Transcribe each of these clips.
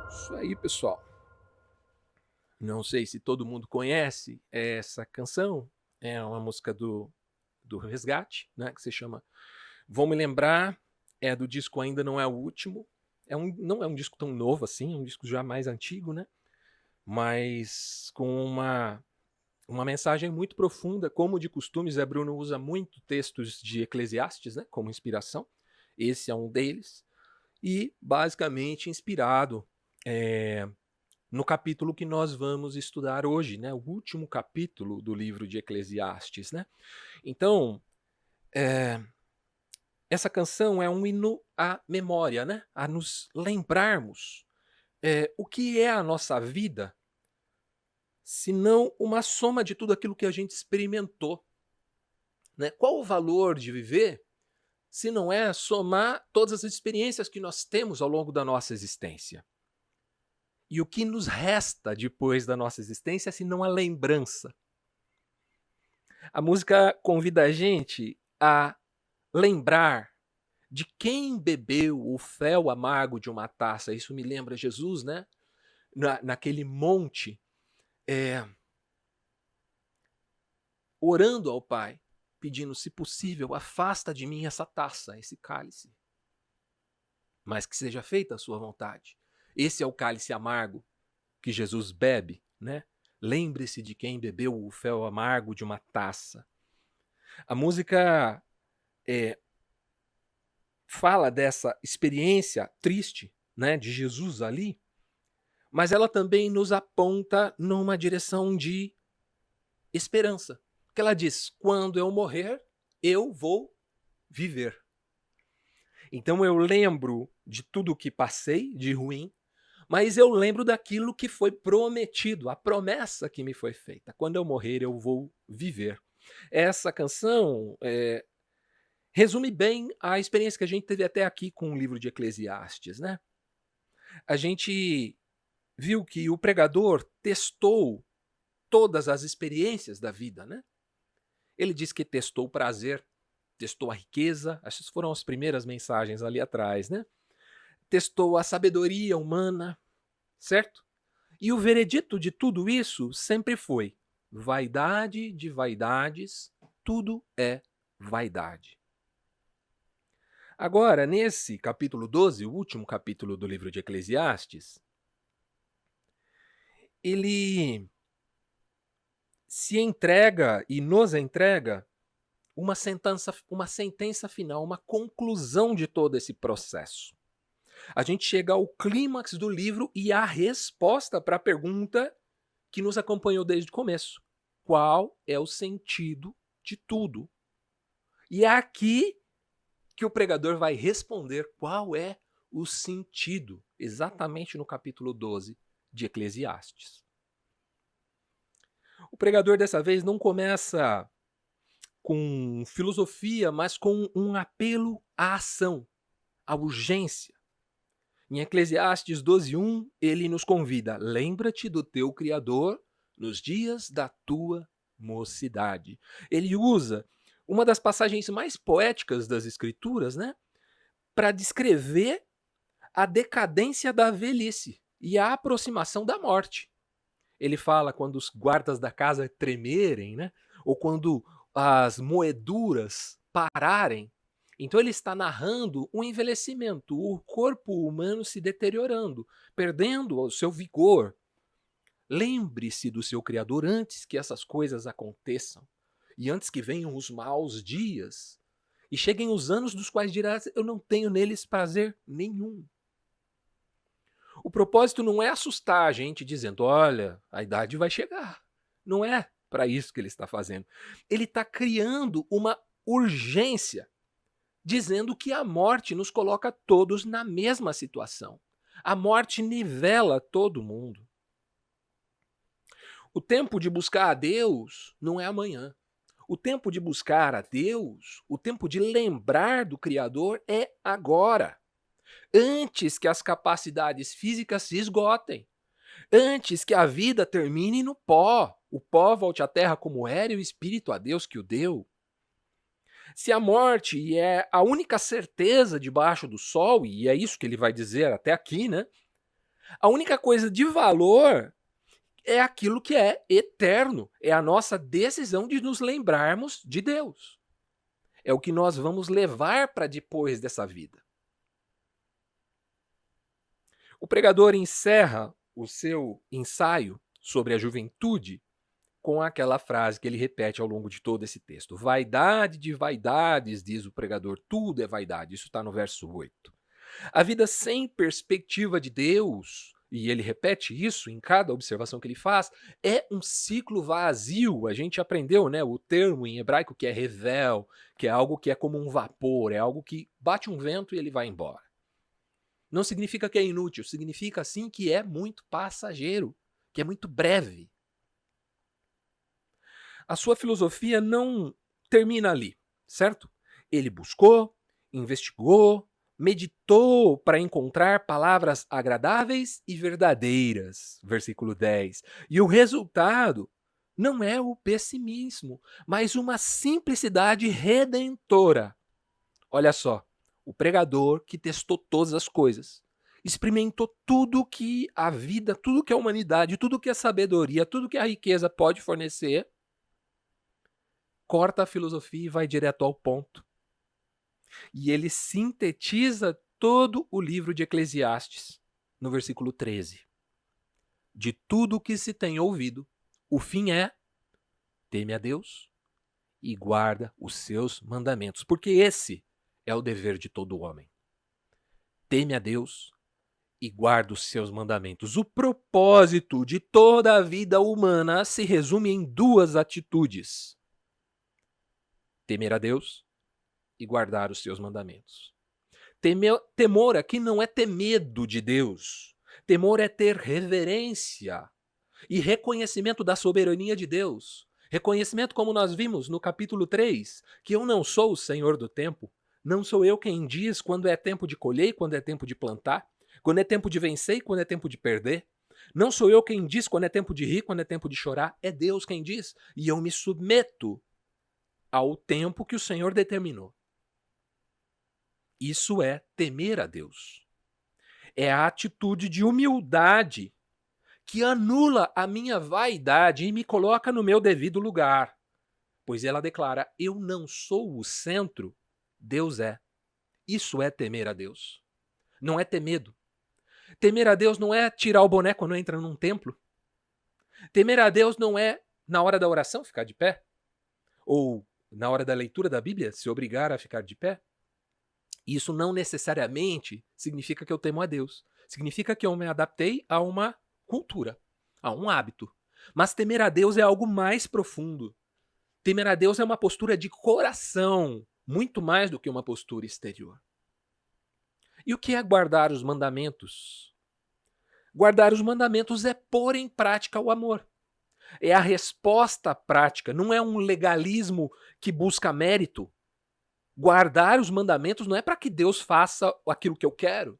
Isso aí, pessoal. Não sei se todo mundo conhece essa canção. É uma música do Resgate, né, que se chama Vou Me Lembrar. É do disco Ainda Não É o Último. Não é um disco tão novo assim, é um disco já mais antigo, né? Mas com uma mensagem muito profunda. Como de costume, Zé Bruno usa muito textos de Eclesiastes, né, como inspiração. Esse é um deles. E basicamente inspirado é, no capítulo que nós vamos estudar hoje, né? O último capítulo do livro de Eclesiastes, né? Então, é, essa canção é um hino à memória, né? A nos lembrarmos o que é a nossa vida, se não uma soma de tudo aquilo que a gente experimentou, né? Qual o valor de viver se não é somar todas as experiências que nós temos ao longo da nossa existência? E o que nos resta depois da nossa existência se não a lembrança? A música convida a gente a lembrar de quem bebeu o fel amargo de uma taça. Isso me lembra Jesus, né? Naquele monte, é, orando ao Pai, pedindo, se possível, afasta de mim essa taça, esse cálice, mas que seja feita a sua vontade. Esse é o cálice amargo que Jesus bebe, né? Lembre-se de quem bebeu o fel amargo de uma taça. A música fala dessa experiência triste, né, de Jesus ali, mas ela também nos aponta numa direção de esperança. Que ela diz: quando eu morrer, eu vou viver. Então eu lembro de tudo o que passei de ruim, mas eu lembro daquilo que foi prometido, a promessa que me foi feita. Quando eu morrer, eu vou viver. Essa canção resume bem a experiência que a gente teve até aqui com o livro de Eclesiastes, né? A gente viu que o pregador testou todas as experiências da vida, né? Ele diz que testou o prazer, testou a riqueza, essas foram as primeiras mensagens ali atrás, né? Testou a sabedoria humana, certo? E o veredito de tudo isso sempre foi: vaidade de vaidades, tudo é vaidade. Agora, nesse capítulo 12, o último capítulo do livro de Eclesiastes, ele se entrega e nos entrega uma sentença final, uma conclusão de todo esse processo. A gente chega ao clímax do livro e a resposta para a pergunta que nos acompanhou desde o começo: qual é o sentido de tudo? E é aqui que o pregador vai responder qual é o sentido, exatamente no capítulo 12 de Eclesiastes. O pregador dessa vez não começa com filosofia, mas com um apelo à ação, à urgência. Em Eclesiastes 12:1, ele nos convida: lembra-te do teu Criador nos dias da tua mocidade. Ele usa uma das passagens mais poéticas das Escrituras, né, para descrever a decadência da velhice e a aproximação da morte. Ele fala quando os guardas da casa tremerem, né, ou quando as moeduras pararem. Então ele está narrando o envelhecimento, o corpo humano se deteriorando, perdendo o seu vigor. Lembre-se do seu Criador antes que essas coisas aconteçam e antes que venham os maus dias e cheguem os anos dos quais dirás: eu não tenho neles prazer nenhum. O propósito não é assustar a gente dizendo: olha, a idade vai chegar. Não é para isso que ele está fazendo. Ele está criando uma urgência, dizendo que a morte nos coloca todos na mesma situação. A morte nivela todo mundo. O tempo de buscar a Deus não é amanhã. O tempo de buscar a Deus, o tempo de lembrar do Criador é agora. Antes que as capacidades físicas se esgotem. Antes que a vida termine no pó. O pó volte à terra como era e o espírito a Deus que o deu. Se a morte é a única certeza debaixo do sol, e é isso que ele vai dizer até aqui, né? A única coisa de valor é aquilo que é eterno, é a nossa decisão de nos lembrarmos de Deus. É o que nós vamos levar para depois dessa vida. O pregador encerra o seu ensaio sobre a juventude com aquela frase que ele repete ao longo de todo esse texto. Vaidade de vaidades, diz o pregador, tudo é vaidade. Isso está no verso 8. A vida sem perspectiva de Deus, e ele repete isso em cada observação que ele faz, é um ciclo vazio. A gente aprendeu, né, o termo em hebraico que é revel, que é algo que é como um vapor, é algo que bate um vento e ele vai embora. Não significa que é inútil, significa sim que é muito passageiro, que é muito breve. A sua filosofia não termina ali, certo? Ele buscou, investigou, meditou para encontrar palavras agradáveis e verdadeiras, versículo 10. E o resultado não é o pessimismo, mas uma simplicidade redentora. Olha só, o pregador que testou todas as coisas, experimentou tudo que a vida, tudo que a humanidade, tudo que a sabedoria, tudo que a riqueza pode fornecer, corta a filosofia e vai direto ao ponto. E ele sintetiza todo o livro de Eclesiastes no versículo 13. De tudo o que se tem ouvido, o fim é: teme a Deus e guarda os seus mandamentos, porque esse é o dever de todo homem. Teme a Deus e guarda os seus mandamentos. O propósito de toda a vida humana se resume em duas atitudes: temer a Deus e guardar os seus mandamentos. Temor aqui não é ter medo de Deus. Temor é ter reverência e reconhecimento da soberania de Deus. Reconhecimento, como nós vimos no capítulo 3, que eu não sou o Senhor do tempo. Não sou eu quem diz quando é tempo de colher e quando é tempo de plantar, quando é tempo de vencer e quando é tempo de perder. Não sou eu quem diz quando é tempo de rir, quando é tempo de chorar. É Deus quem diz. E eu me submeto ao tempo que o Senhor determinou. Isso é temer a Deus. É a atitude de humildade que anula a minha vaidade e me coloca no meu devido lugar. Pois ela declara: eu não sou o centro, Deus é. Isso é temer a Deus. Não é ter medo. Temer a Deus não é tirar o boné quando entra num templo. Temer a Deus não é, na hora da oração, ficar de pé. Ou, na hora da leitura da Bíblia, se obrigar a ficar de pé. Isso não necessariamente significa que eu temo a Deus. Significa que eu me adaptei a uma cultura, a um hábito. Mas temer a Deus é algo mais profundo. Temer a Deus é uma postura de coração, muito mais do que uma postura exterior. E o que é guardar os mandamentos? Guardar os mandamentos é pôr em prática o amor. É a resposta prática, não é um legalismo que busca mérito. Guardar os mandamentos não é para que Deus faça aquilo que eu quero.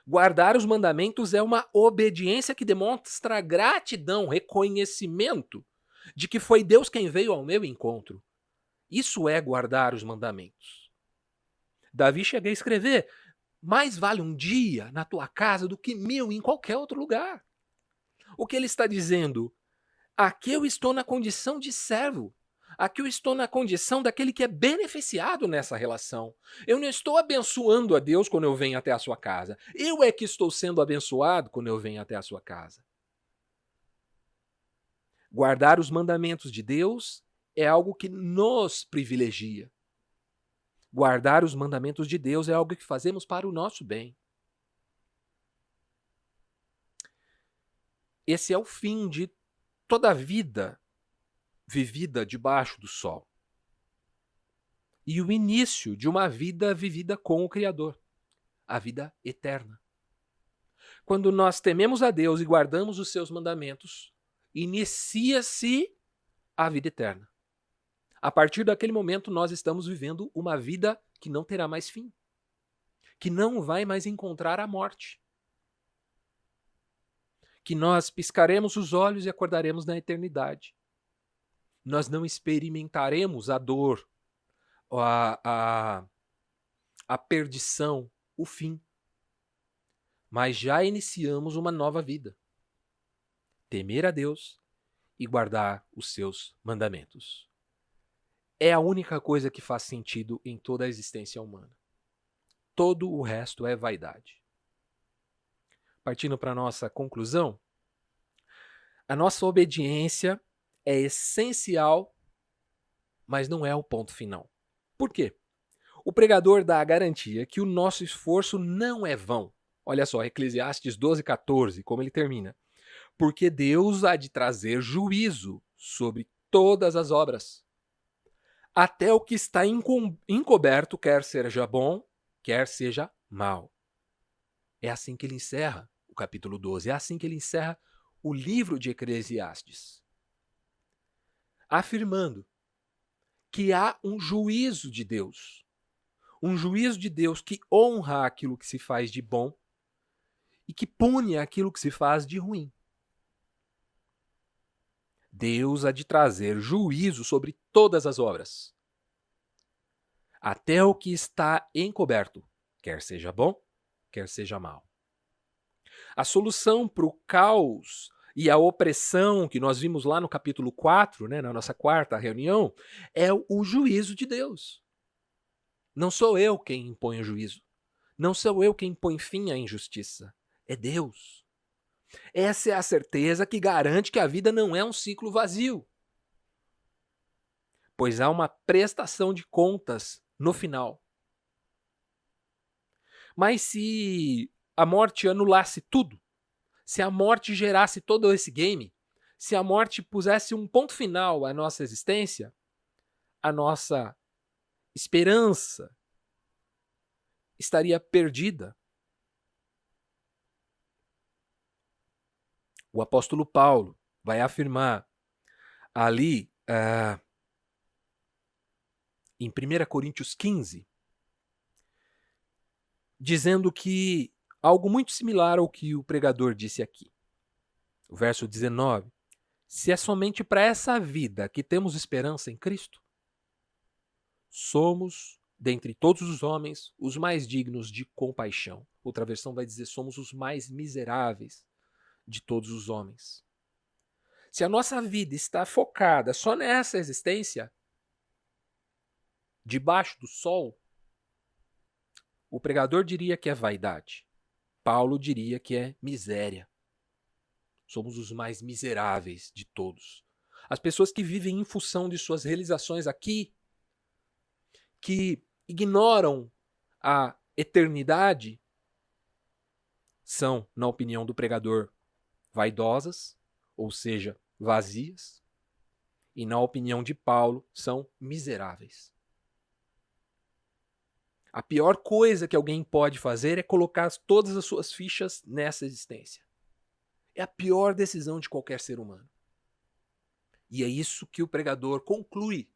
Guardar os mandamentos é uma obediência que demonstra gratidão, reconhecimento de que foi Deus quem veio ao meu encontro. Isso é guardar os mandamentos. Davi chega a escrever: mais vale um dia na tua casa do que 1000 em qualquer outro lugar. O que ele está dizendo? Aqui eu estou na condição de servo. Aqui eu estou na condição daquele que é beneficiado nessa relação. Eu não estou abençoando a Deus quando eu venho até a sua casa. Eu é que estou sendo abençoado quando eu venho até a sua casa. Guardar os mandamentos de Deus é algo que nos privilegia. Guardar os mandamentos de Deus é algo que fazemos para o nosso bem. Esse é o fim de toda a vida vivida debaixo do sol. E o início de uma vida vivida com o Criador, a vida eterna. Quando nós tememos a Deus e guardamos os seus mandamentos, inicia-se a vida eterna. A partir daquele momento, nós estamos vivendo uma vida que não terá mais fim, que não vai mais encontrar a morte, que nós piscaremos os olhos e acordaremos na eternidade. Nós não experimentaremos a dor, a perdição, o fim. mas já iniciamos uma nova vida. Temer a Deus e guardar os seus mandamentos. É a única coisa que faz sentido em toda a existência humana. Todo o resto é vaidade. Partindo para a nossa conclusão, a nossa obediência é essencial, mas não é o ponto final. Por quê? O pregador dá a garantia que o nosso esforço não é vão. Olha só, Eclesiastes 12:14, como ele termina. Porque Deus há de trazer juízo sobre todas as obras. Até o que está encoberto, quer seja bom, quer seja mal. É assim que ele encerra o capítulo 12, é assim que ele encerra o livro de Eclesiastes. Afirmando que há um juízo de Deus. Um juízo de Deus que honra aquilo que se faz de bom e que pune aquilo que se faz de ruim. Deus há de trazer juízo sobre todas as obras, até o que está encoberto, quer seja bom, quer seja mal. A solução para o caos e a opressão que nós vimos lá no capítulo 4, na nossa quarta reunião, é o juízo de Deus. Não sou eu quem impõe o juízo. Não sou eu quem põe fim à injustiça. É Deus. Essa é a certeza que garante que a vida não é um ciclo vazio, pois há uma prestação de contas no final. Mas se a morte anulasse tudo, se a morte gerasse todo esse game, se a morte pusesse um ponto final à nossa existência, a nossa esperança estaria perdida. O apóstolo Paulo vai afirmar ali em 1 Coríntios 15, dizendo que algo muito similar ao que o pregador disse aqui. O verso 19. Se é somente para essa vida que temos esperança em Cristo, somos, dentre todos os homens, os mais dignos de compaixão. Outra versão vai dizer, somos os mais miseráveis de todos os homens. Se a nossa vida está focada só nessa existência, debaixo do sol, o pregador diria que é vaidade. Paulo diria que é miséria. Somos os mais miseráveis de todos. As pessoas que vivem em função de suas realizações aqui, que ignoram a eternidade, são, na opinião do pregador, vaidosas, ou seja, vazias, e na opinião de Paulo, são miseráveis. A pior coisa que alguém pode fazer é colocar todas as suas fichas nessa existência. É a pior decisão de qualquer ser humano. E é isso que o pregador conclui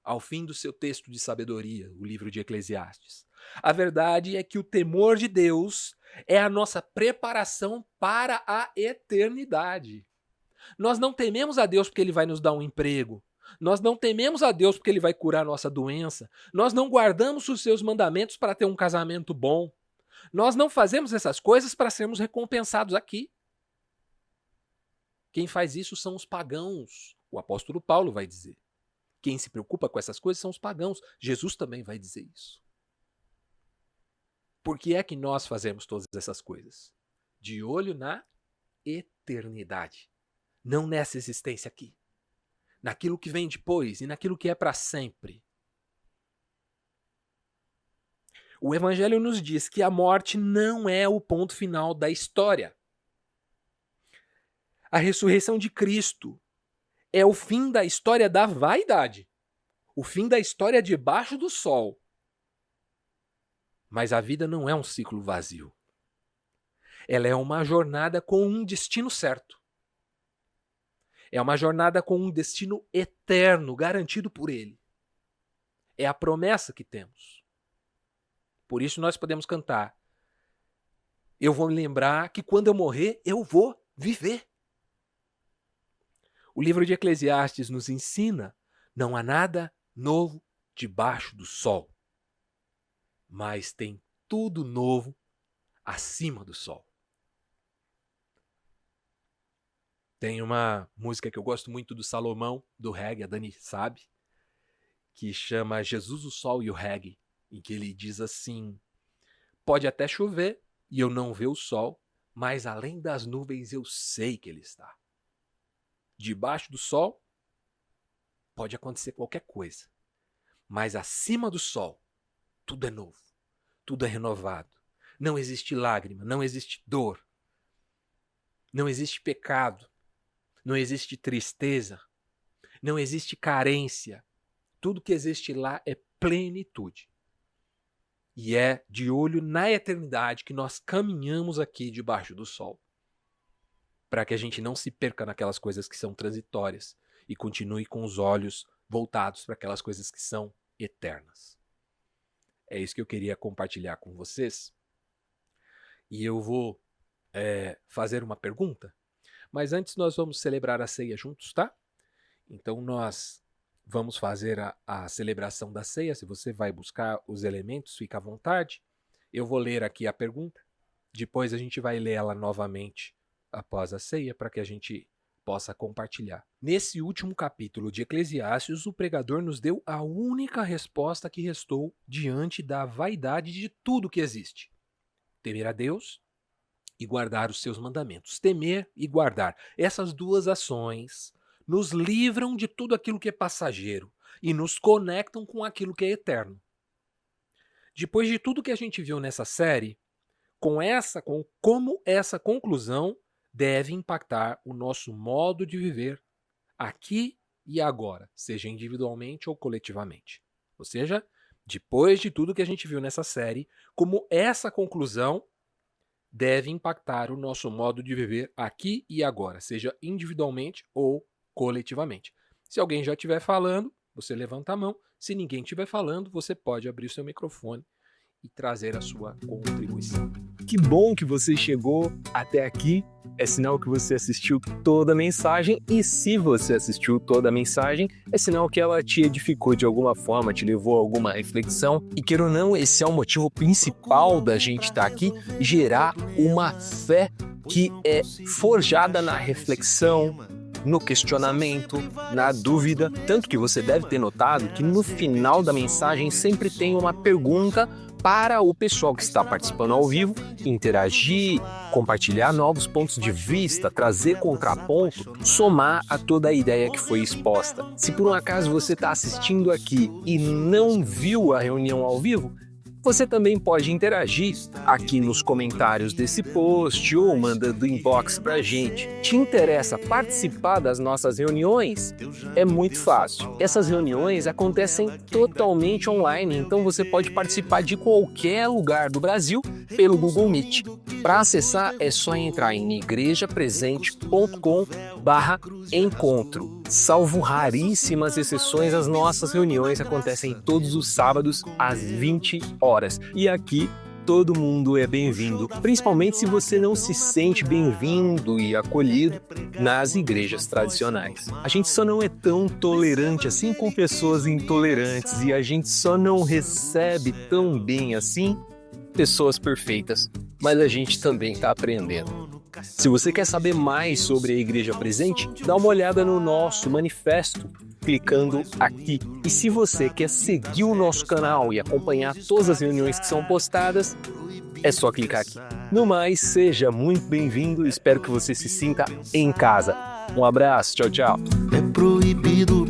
ao fim do seu texto de sabedoria, o livro de Eclesiastes. A verdade é que o temor de Deus é a nossa preparação para a eternidade. Nós não tememos a Deus porque Ele vai nos dar um emprego. Nós não tememos a Deus porque Ele vai curar a nossa doença. Nós não guardamos os seus mandamentos para ter um casamento bom. Nós não fazemos essas coisas para sermos recompensados aqui. Quem faz isso são os pagãos. O apóstolo Paulo vai dizer. Quem se preocupa com essas coisas são os pagãos. Jesus também vai dizer isso. Por que é que nós fazemos todas essas coisas? De olho na eternidade. Não nessa existência aqui. Naquilo que vem depois e naquilo que é para sempre. O Evangelho nos diz que a morte não é o ponto final da história. A ressurreição de Cristo é o fim da história da vaidade. O fim da história debaixo do sol. Mas a vida não é um ciclo vazio. Ela é uma jornada com um destino certo. É uma jornada com um destino eterno, garantido por Ele. É a promessa que temos. Por isso nós podemos cantar. Eu vou me lembrar que quando eu morrer, eu vou viver. O livro de Eclesiastes nos ensina, não há nada novo debaixo do sol. Mas tem tudo novo acima do sol. Tem uma música que eu gosto muito do Salomão, do reggae, a Dani sabe, que chama Jesus, o Sol e o Reggae, em que ele diz assim: pode até chover e eu não ver o sol, mas além das nuvens eu sei que ele está. Debaixo do sol pode acontecer qualquer coisa, mas acima do sol tudo é novo, tudo é renovado. Não existe lágrima, não existe dor, não existe pecado, não existe tristeza, não existe carência. Tudo que existe lá é plenitude. E é de olho na eternidade que nós caminhamos aqui debaixo do sol, para que a gente não se perca naquelas coisas que são transitórias e continue com os olhos voltados para aquelas coisas que são eternas. É isso que eu queria compartilhar com vocês. E eu vou fazer uma pergunta, mas antes nós vamos celebrar a ceia juntos, tá? Então nós vamos fazer a celebração da ceia. Se você vai buscar os elementos, fica à vontade. Eu vou ler aqui a pergunta, depois a gente vai ler ela novamente após a ceia, para que a gente possa compartilhar. Nesse último capítulo de Eclesiastes, o pregador nos deu a única resposta que restou diante da vaidade de tudo que existe: temer a Deus e guardar os seus mandamentos. Temer e guardar. Essas duas ações nos livram de tudo aquilo que é passageiro e nos conectam com aquilo que é eterno. Depois de tudo que a gente viu nessa série, como essa conclusão deve impactar o nosso modo de viver aqui e agora, seja individualmente ou coletivamente. Ou seja, depois de tudo que a gente viu nessa série, como essa conclusão deve impactar o nosso modo de viver aqui e agora, seja individualmente ou coletivamente. Se alguém já estiver falando, você levanta a mão. Se ninguém estiver falando, você pode abrir o seu microfone e trazer a sua contribuição. Que bom que você chegou até aqui. É sinal que você assistiu toda a mensagem, e se você assistiu toda a mensagem, é sinal que ela te edificou de alguma forma, te levou a alguma reflexão. E queira ou não, esse é o motivo principal da gente estar aqui: gerar uma fé que é forjada na reflexão, no questionamento, na dúvida. Tanto que você deve ter notado que no final da mensagem sempre tem uma pergunta para o pessoal que está participando ao vivo interagir, compartilhar novos pontos de vista, trazer contraponto, somar a toda a ideia que foi exposta. Se por um acaso você está assistindo aqui e não viu a reunião ao vivo, você também pode interagir aqui nos comentários desse post ou mandando inbox pra gente. Te interessa participar das nossas reuniões? É muito fácil. Essas reuniões acontecem totalmente online, então você pode participar de qualquer lugar do Brasil pelo Google Meet. Para acessar é só entrar em igrejapresente.com/encontro. Salvo raríssimas exceções, as nossas reuniões acontecem todos os sábados às 20 horas. E aqui todo mundo é bem-vindo, principalmente se você não se sente bem-vindo e acolhido nas igrejas tradicionais. A gente só não é tão tolerante assim com pessoas intolerantes, e a gente só não recebe tão bem assim pessoas perfeitas, mas a gente também está aprendendo. Se você quer saber mais sobre a Igreja Presente, dá uma olhada no nosso manifesto, clicando aqui. E se você quer seguir o nosso canal e acompanhar todas as reuniões que são postadas, é só clicar aqui. No mais, seja muito bem-vindo, espero que você se sinta em casa. Um abraço, tchau, tchau. É proibido